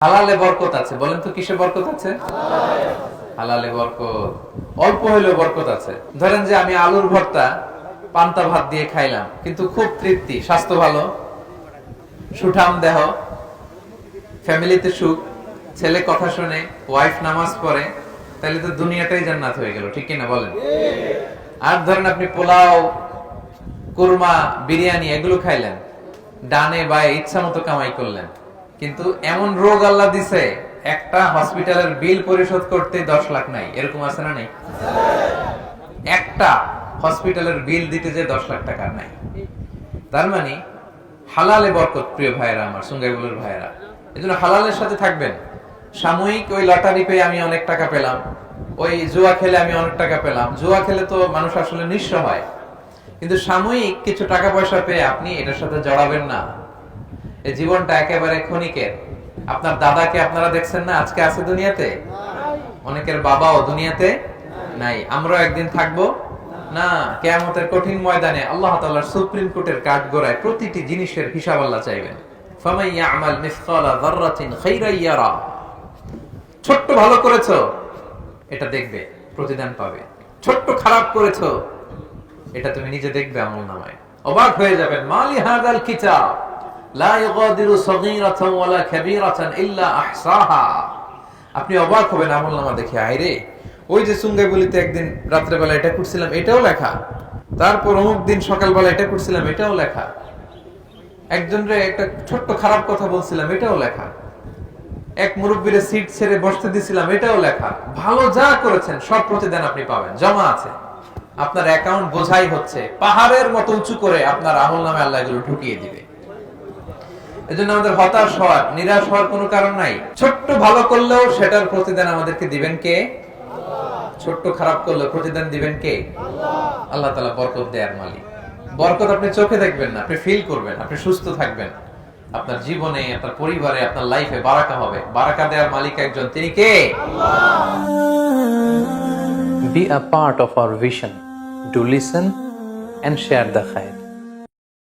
হালালে বরকত আছে। বলেন তো কিসে বরকত আছে? হালালে বরকত। অল্প হইলেও বরকত আছে। ধরেন যে আমি আলুর ভর্তা পান্তা ভাত দিয়ে খাইলাম, কিন্তু খুব তৃপ্তি, স্বাস্থ্য ভালো, সুঠাম দেহ, ফ্যামিলিতে সুখ, ছেলে কথা শুনে, ওয়াইফ নামাজ পড়ে, তাহলে তো দুনিয়াটাই জান্নাত হয়ে গেল, ঠিক কিনা বলেন? আর ধরেন আপনি পোলাও, কুরমা, বিরিয়ানি এগুলো খাইলেন, ডানে বায়ে ইচ্ছা মতো কামাই করলেন, কিন্তু এমন রোগ আল্লাহ দিছে একটা হসপিটালের বিল পরিশোধ করতে 10 লাখ নাই, এরকম আছে না? নেই? একটা হসপিটালের বিল দিতে যে 10 লাখ টাকা নাই। তার মানে হালালে বরকত। প্রিয় ভাইয়েরা আমার, সুঙ্গাইবুলের ভাইয়েরা, এজন্য হালালের সাথে থাকবেন। সাময়িক ওই লটারি পেয়ে আমি অনেক টাকা পেলাম, ওই জুয়া খেলে আমি অনেক টাকা পেলাম, জুয়া খেলে তো মানুষ আসলে নিঃস্ব হয়, কিন্তু সাময়িক কিছু টাকা পয়সা পেয়ে আপনি এটার সাথে জড়াবেন না। এই জীবনটা একেবারে ক্ষণিকের। আপনার দাদাকে আপনারা দেখছেন না, আজকে আছে দুনিয়াতে, অনেকের বাবাও দুনিয়াতে নাই। আমরাও একদিন থাকবো না। কিয়ামতের কঠিন ময়দানে আল্লাহ তাআলার সুপ্রিম কোর্টের কাঠগড়ায় প্রতিটি জিনিসের হিসাব আল্লাহ চাইবেন। ফামান ইয়ামাল মিসকালা যাররাতিন খাইরান ইয়ারা। ছোট্ট ভালো করেছো, এটা দেখবে, প্রতিদান পাবে। ছোট্ট খারাপ করেছো, এটা তুমি নিজে দেখবে আমলনামায়। অবাক হয়ে যাবেন। মালি হাযাল কিতাব লা ইগাদিরু সাগীরাতান ওয়ালা কাবীরাতান ইল্লা আহসাহা। আপনি অবাক হবেন আমলনামা দেখে। আইরে, ওই যে সুঙ্গাইবুলিতে একদিন রাত্রে বেলা এটা করছিলাম, এটাও লেখা। তারপর অমুক দিন সকালবেলা এটা করছিলাম, এটাও লেখা। একজনরে একটা ছোট্ট খারাপ কথা বলছিলাম, এটাও লেখা। এক মুরব্বীরে সিট ছেড়ে বসতে দিছিলাম, এটাও লেখা। ভালো যা করেছেন সব প্রতিদান আপনি পাবেন, জমা আছে। আপনার অ্যাকাউন্ট বোঝাই হচ্ছে, পাহাড়ের মতো উঁচু করে আপনার আমলনামে আল্লাহ এগুলো ঢুকিয়ে দিবে। এজন্য আমাদের হতাশ হওয়ার, নিরাশ হওয়ার কোনো কারণ নাই। ছোট্ট ভালো করলেও সেটার প্রতিদান আমাদেরকে দিবেন কে? ছোট্ট খারাপ করলেও প্রতিদান দিবেন কে? আল্লাহ তাআলা বরকত দেয়ার মালিক। বরকত আপনি চোখে দেখবেন না, আপনি ফিল করবেন। আপনি সুস্থ থাকবেন, আপনার জীবনে, আপনার পরিবারে, আপনার লাইফে বারাকা হবে। বারাকা দেয়ার মালিক একজন, তিনি কে? Be a part of our vision. Do listen and share the khair.